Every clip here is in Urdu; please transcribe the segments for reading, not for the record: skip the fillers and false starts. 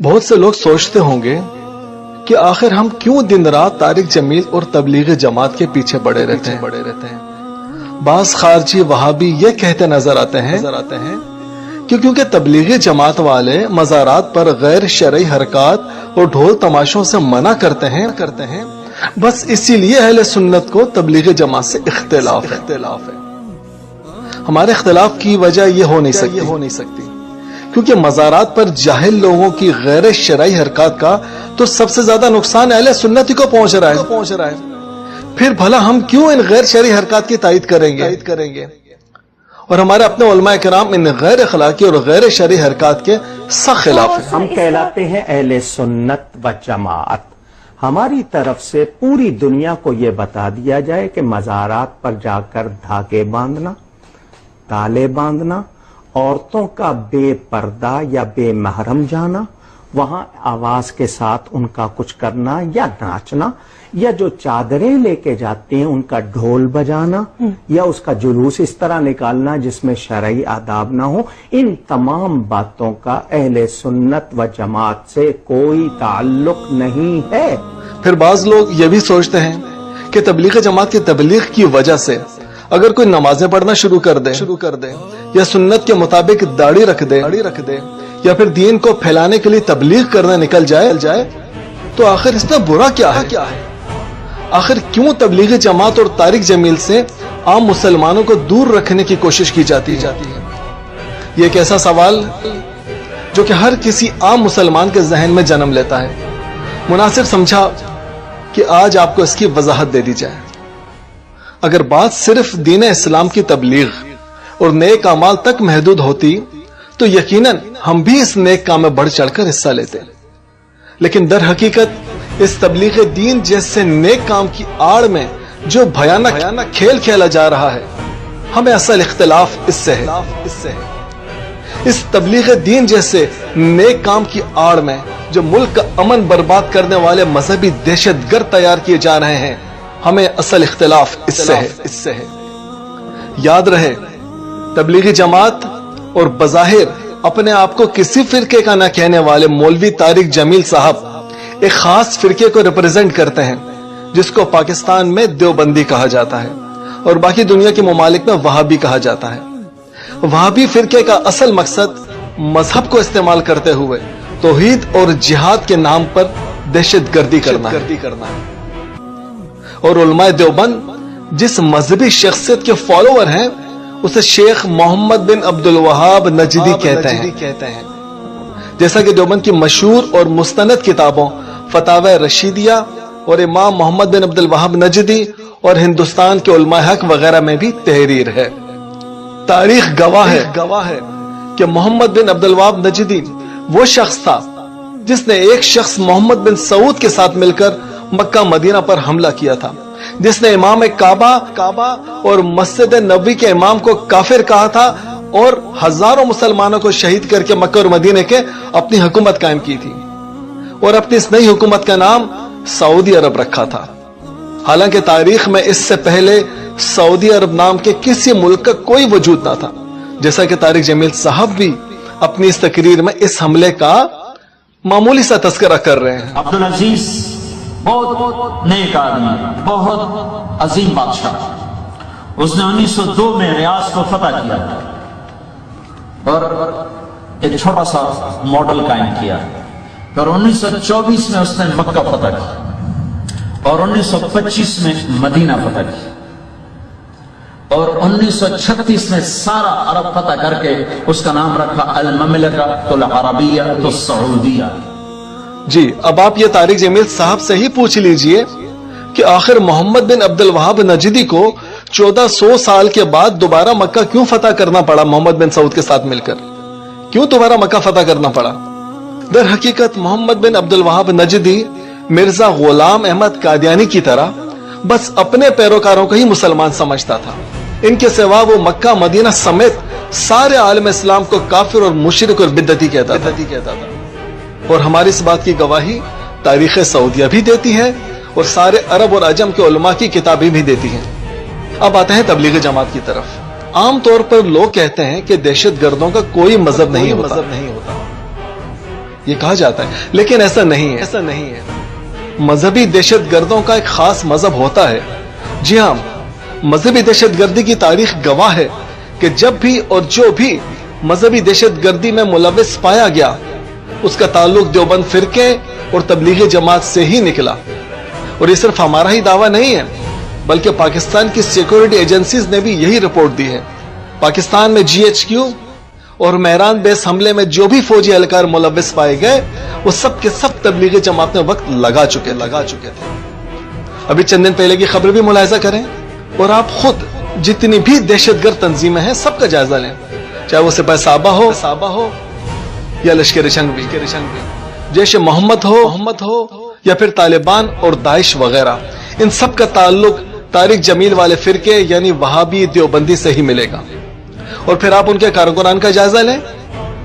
بہت سے لوگ سوچتے ہوں گے کہ آخر ہم کیوں دن رات طارق جمیل اور تبلیغ جماعت کے پیچھے پڑے رہتے ہیں۔ بعض خارجی وہابی یہ کہتے نظر آتے ہیں کہ کیونکہ تبلیغ جماعت والے مزارات پر غیر شرعی حرکات اور ڈھول تماشوں سے منع کرتے ہیں، بس اسی لیے اہل سنت کو تبلیغ جماعت سے اختلاف ہے۔ ہمارے اختلاف کی وجہ یہ ہو نہیں سکتی کیونکہ مزارات پر جاہل لوگوں کی غیر شرعی حرکات کا تو سب سے زیادہ نقصان اہل سنت کو پہنچ رہا ہے۔ پھر بھلا ہم کیوں ان غیر شرعی حرکات کی تائید کریں گے؟ اور ہمارے اپنے علماء کرام ان غیر اخلاقی اور غیر شرعی حرکات کے سخت خلاف ہیں۔ ہم کہلاتے ہیں اہل سنت و جماعت۔ ہماری طرف سے پوری دنیا کو یہ بتا دیا جائے کہ مزارات پر جا کر دھاگے باندھنا، تالے باندھنا، عورتوں کا بے پردہ یا بے محرم جانا، وہاں آواز کے ساتھ ان کا کچھ کرنا یا ناچنا، یا جو چادریں لے کے جاتے ہیں ان کا ڈھول بجانا، یا اس کا جلوس اس طرح نکالنا جس میں شرعی آداب نہ ہو، ان تمام باتوں کا اہل سنت و جماعت سے کوئی تعلق نہیں ہے۔ پھر بعض لوگ یہ بھی سوچتے ہیں کہ تبلیغ جماعت کی تبلیغ کی وجہ سے اگر کوئی نمازیں پڑھنا شروع کر دے یا سنت کے مطابق داڑھی رکھ دے یا پھر دین کو پھیلانے کے لیے تبلیغ کرنے نکل جائے تو آخر اس میں برا کیا ہے؟ آخر کیوں تبلیغ جماعت اور طارق جمیل سے عام مسلمانوں کو دور رکھنے کی کوشش کی جاتی ہے؟ یہ ایک ایسا سوال جو کہ ہر کسی عام مسلمان کے ذہن میں جنم لیتا ہے۔ مناسب سمجھا کہ آج آپ کو اس کی وضاحت دے دی جائے۔ اگر بات صرف دین اسلام کی تبلیغ اور نیک اعمال تک محدود ہوتی تو یقیناً ہم بھی اس نیک کام میں بڑھ چڑھ کر حصہ لیتے، لیکن در حقیقت اس تبلیغ دین جیسے نیک کام کی آڑ میں جو بھیانک کھیل کھیلا جا رہا ہے، ہمیں اصل اختلاف اس سے ہے۔ اس تبلیغ دین جیسے نیک کام کی آڑ میں جو ملک کا امن برباد کرنے والے مذہبی دہشت گرد تیار کیے جا رہے ہیں، ہمیں اصل اختلاف اس سے ہے۔ یاد رہے، تبلیغی جماعت اور بظاہر اپنے آپ کو کسی فرقے کا نہ کہنے والے مولوی طارق جمیل صاحب ایک خاص فرقے کو ریپرزینٹ کرتے ہیں جس کو پاکستان میں دیوبندی کہا جاتا ہے اور باقی دنیا کے ممالک میں وہابی کہا جاتا ہے۔ وہابی فرقے کا اصل مقصد مذہب کو استعمال کرتے ہوئے توحید اور جہاد کے نام پر دہشت گردی کرنا ہے۔ اور علماء دیوبند جس مذہبی شخصیت کے فالوور ہیں اسے شیخ محمد بن عبد الوہاب نجدی کہتے ہیں، جیسا کہ دیوبند کی مشہور اور مستند کتابوں فتاوی رشیدیہ اور امام محمد بن عبد الوہاب نجدی اور ہندوستان کے علماء حق وغیرہ میں بھی تحریر ہے۔ تاریخ گواہ ہے کہ محمد بن عبد الوہاب نجدی وہ شخص تھا جس نے ایک شخص محمد بن سعود کے ساتھ مل کر مکہ مدینہ پر حملہ کیا تھا، جس نے امام کعبہ اور مسجد نبوی کے امام کو کافر کہا تھا اور ہزاروں مسلمانوں کو شہید کر کے مکہ اور مدینہ کے اپنی حکومت قائم کی تھی اور اپنی اس نئی حکومت کا نام سعودی عرب رکھا تھا، حالانکہ تاریخ میں اس سے پہلے سعودی عرب نام کے کسی ملک کا کوئی وجود نہ تھا، جیسا کہ طارق جمیل صاحب بھی اپنی اس تقریر میں اس حملے کا معمولی سا تذکرہ کر رہے ہیں۔ عبدالعزیز بہت نیک آدمی، بہت عظیم بادشاہ، اس نے 1902 میں ریاض کو فتح کیا اور ایک چھوٹا سا ماڈل قائم کیا، اور 1924 میں اس نے مکہ فتح کیا اور 1925 میں مدینہ فتح کیا اور 1936 میں سارا عرب فتح کر کے اس کا نام رکھا المملکۃ العربیہ السعودیہ۔ جی اب آپ یہ طارق جمیل صاحب سے ہی پوچھ لیجئے کہ آخر محمد بن عبد الوہاب نجدی کو 1400 سال کے بعد دوبارہ مکہ کیوں فتح کرنا پڑا؟ محمد بن سعود کے ساتھ مل کر کیوں دوبارہ مکہ فتح کرنا پڑا؟ در حقیقت محمد بن عبد الوہاب نجدی مرزا غلام احمد قادیانی کی طرح بس اپنے پیروکاروں کو ہی مسلمان سمجھتا تھا، ان کے سوا وہ مکہ مدینہ سمیت سارے عالم اسلام کو کافر اور مشرک اور بدعتی کہتا تھا، اور ہماری اس بات کی گواہی تاریخ سعودیہ بھی دیتی ہے اور سارے عرب اور عجم کے علماء کی کتابیں بھی دیتی ہیں۔ اب آتے ہیں تبلیغ جماعت کی طرف۔ عام طور پر لوگ کہتے ہیں کہ دہشت گردوں کا کوئی مذہب نہیں ہوتا، یہ کہا جاتا ہے، لیکن ایسا نہیں ہے، ایسا نہیں ہے۔ مذہبی دہشت گردوں کا ایک خاص مذہب ہوتا ہے۔ جی ہاں، مذہبی دہشت گردی کی تاریخ گواہ ہے کہ جب بھی اور جو بھی مذہبی دہشت گردی میں ملوث پایا گیا، اس کا تعلق دیوبند فرقے اور تبلیغی جماعت سے ہی نکلا۔ اور یہ صرف ہمارا ہی دعویٰ نہیں ہے، بلکہ پاکستان کی سیکورٹی ایجنسیز نے بھی یہی رپورٹ دی ہے۔ پاکستان میں جی ایچ کیو اور مہران بیس حملے میں جو بھی فوجی اہلکار ملوث پائے گئے، وہ سب کے سب تبلیغی جماعت میں وقت لگا چکے تھے۔ ابھی چند دن پہلے کی خبر بھی ملاحظہ کریں اور آپ خود جتنی بھی دہشت گرد تنظیمیں ہیں سب کا جائزہ لیں، چاہے وہ سپاہ صحابہ ہو یا لشکر جنگی، جیش محمد ہو یا پھر طالبان اور داعش وغیرہ، ان سب کا تعلق طارق جمیل والے فرقے یعنی وہابی دیوبندی سے ہی ملے گا۔ اور پھر آپ ان کے کارکنان کا جائزہ لیں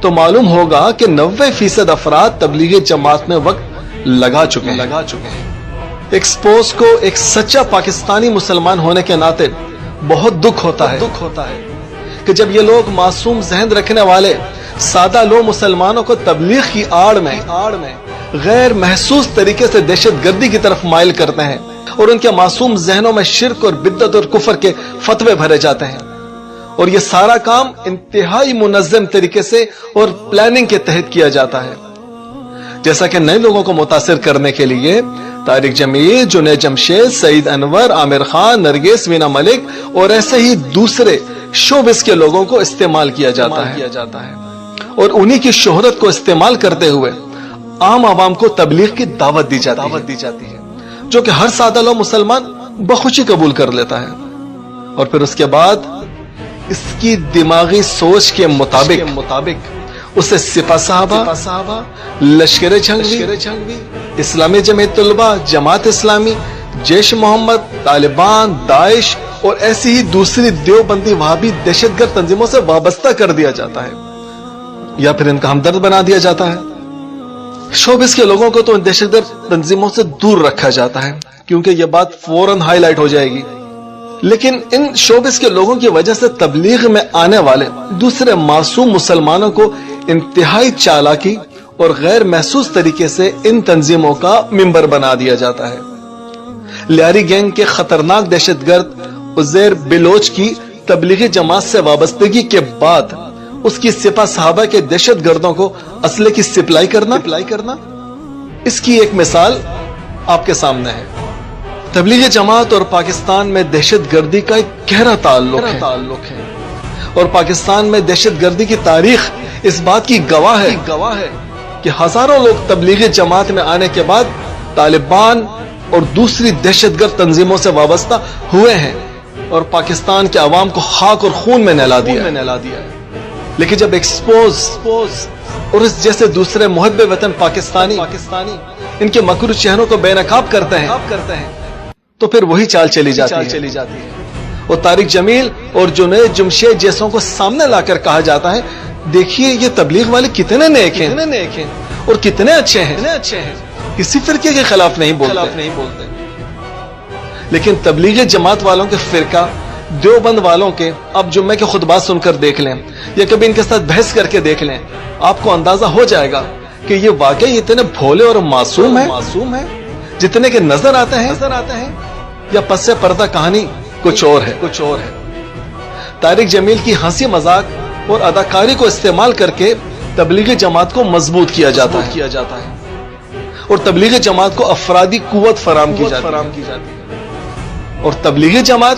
تو معلوم ہوگا کہ 90% افراد تبلیغی جماعت میں وقت لگا چکے ہیں۔ ایکسپوز کو ایک سچا پاکستانی مسلمان ہونے کے ناطے بہت دکھ ہوتا ہے کہ جب یہ لوگ معصوم ذہن رکھنے والے سادہ لو مسلمانوں کو تبلیغ کی آڑ میں غیر محسوس طریقے سے دہشت گردی کی طرف مائل کرتے ہیں، اور ان کے معصوم ذہنوں میں شرک اور بدعت اور کفر کے فتوے بھرے جاتے ہیں، اور یہ سارا کام انتہائی منظم طریقے سے اور پلاننگ کے تحت کیا جاتا ہے۔ جیسا کہ نئے لوگوں کو متاثر کرنے کے لیے طارق جمیل، جنید جمشید، سعید انور، عامر خان، نرگس، وینا ملک اور ایسے ہی دوسرے شوبز کے لوگوں کو استعمال کیا جاتا ہے، اور انہی کی شہرت کو استعمال کرتے ہوئے عام عوام کو تبلیغ کی دعوت دی جاتی ہے، جو کہ ہر سادہ لو مسلمان بخوشی قبول کر لیتا ہے، اور پھر اس کے بعد اس کی دماغی سوچ کے مطابق اسے سپاہ صحابہ، لشکر جنگی، اسلامی جمعیت طلبہ، جماعت اسلامی، جیش محمد، طالبان، داعش اور ایسی ہی دوسری دیوبندی وہابی دہشت گرد تنظیموں سے وابستہ کر دیا جاتا ہے، یا پھر ان کا ہمدرد بنا دیا جاتا ہے۔ شوبز کے لوگوں کو تو ان دہشت گرد تنظیموں سے دور رکھا جاتا ہے، کیونکہ یہ بات فوراً ہائی لائٹ ہو جائے گی، لیکن ان شوبز کے لوگوں کی وجہ سے تبلیغ میں آنے والے دوسرے معصوم مسلمانوں کو انتہائی چالاکی اور غیر محسوس طریقے سے ان تنظیموں کا ممبر بنا دیا جاتا ہے۔ لیاری گینگ کے خطرناک دہشت گرد عزیر بلوچ کی تبلیغی جماعت سے وابستگی کے بعد اس کی سپاہ صحابہ کے دہشت گردوں کو اسلحے کی سپلائی کرنا، اس کی ایک مثال آپ کے سامنے ہے۔ تبلیغی جماعت اور پاکستان میں دہشت گردی کا ایک گہرا تعلق ہے، اور پاکستان میں دہشت گردی کی تاریخ اس بات کی گواہ ہے کہ ہزاروں لوگ تبلیغی جماعت میں آنے کے بعد طالبان اور دوسری دہشت گرد تنظیموں سے وابستہ ہوئے ہیں اور پاکستان کے عوام کو خاک اور خون میں نہلا دیا۔ لیکن جب ایکسپوز اور اس جیسے دوسرے محب وطن پاکستانی ان کے مکروہ چہروں کو بے نقاب کرتے ہیں تو پھر وہی چال چلی جاتی ہے، اور طارق جمیل اور جنید جمشید جیسوں کو سامنے لا کر کہا جاتا ہے، دیکھیے یہ تبلیغ والے کتنے نیک ہیں اور کتنے اچھے ہیں، کسی فرقے کے خلاف نہیں بولتے۔ لیکن تبلیغی جماعت والوں کے فرقہ دیوبند والوں کے اب جمعے کے خطبات سن کر دیکھ لیں یا کبھی ان کے ساتھ بحث کر کے دیکھ لیں، آپ کو اندازہ ہو جائے گا کہ یہ واقعی اتنے بھولے اور معصوم ہیں جتنے کے نظر آتے ہیں، یا پس سے پردہ کہانی کچھ اور ہے۔ طارق جمیل کی ہنسی مذاق اور اداکاری کو استعمال کر کے تبلیغی جماعت کو مضبوط کیا جاتا ہے اور تبلیغی جماعت کو افرادی قوت فراہم کی جاتی ہے، اور تبلیغی جماعت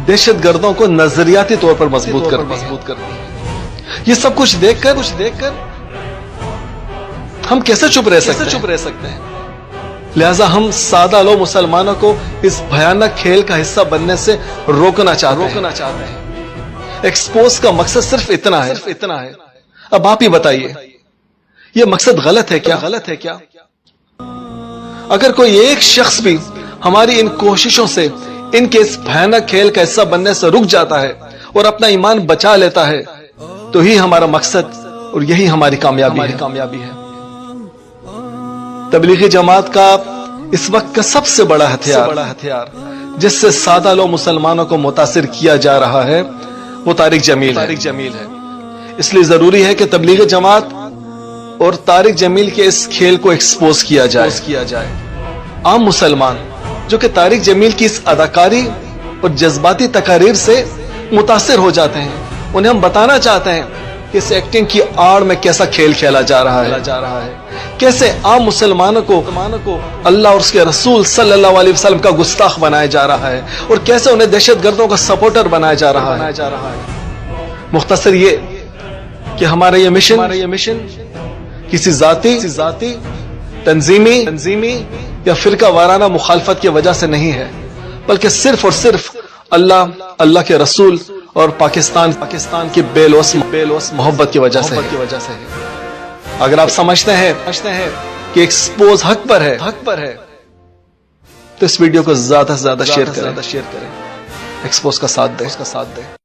دہشت گردوں کو نظریاتی طور پر مضبوط کرتی ہے۔ یہ سب کچھ دیکھ کر ہم کیسے چپ رہ سکتے ہیں؟ لہذا ہم سادہ لو مسلمانوں کو اس بھیانک کھیل کا حصہ بننے سے روکنا چاہتے ہیں۔ ایکسپوز کا مقصد صرف اتنا ہے۔ اب آپ ہی بتائیے، یہ مقصد غلط ہے کیا؟ اگر کوئی ایک شخص بھی ہماری ان کوششوں سے ان کے اس بھیانک کھیل کا حصہ بننے سے رک جاتا ہے اور اپنا ایمان بچا لیتا ہے تو ہی ہمارا مقصد اور یہی ہماری کامیابی ہے۔ تبلیغی جماعت کا اس وقت کا سب سے بڑا ہتھیار جس سے سادہ لو مسلمانوں کو متاثر کیا جا رہا ہے وہ طارق جمیل ہے۔ اس لیے ضروری ہے کہ تبلیغی جماعت اور طارق جمیل کے اس کھیل کو ایکسپوز کیا جائے. عام مسلمان جو کہ طارق جمیل کی اس اداکاری اور جذباتی تقاریر سے متاثر ہو جاتے ہیں، انہیں ہم بتانا چاہتے ہیں کہ اس ایکٹنگ کی آڑ میں کیسا کھیل کھیلا جا رہا ہے، کیسے عام مسلمانوں کو اللہ اور اس کے رسول صلی اللہ علیہ وسلم کا گستاخ بنایا جا رہا ہے، اور کیسے انہیں دہشت گردوں کا سپورٹر بنایا جا رہا ہے. مختصر یہ کہ ہمارا یہ مشن کسی ذاتی تنظیمی یا فرقہ وارانہ مخالفت کی وجہ سے نہیں ہے، بلکہ صرف اور صرف اللہ کے رسول اور پاکستان کی بے لوث محبت کی وجہ سے ہے. اگر آپ سمجھتے ہیں کہ ایکسپوز حق پر ہے تو اس ویڈیو کو زیادہ سے زیادہ شیئر کریں، ایکسپوز کا ساتھ دیں.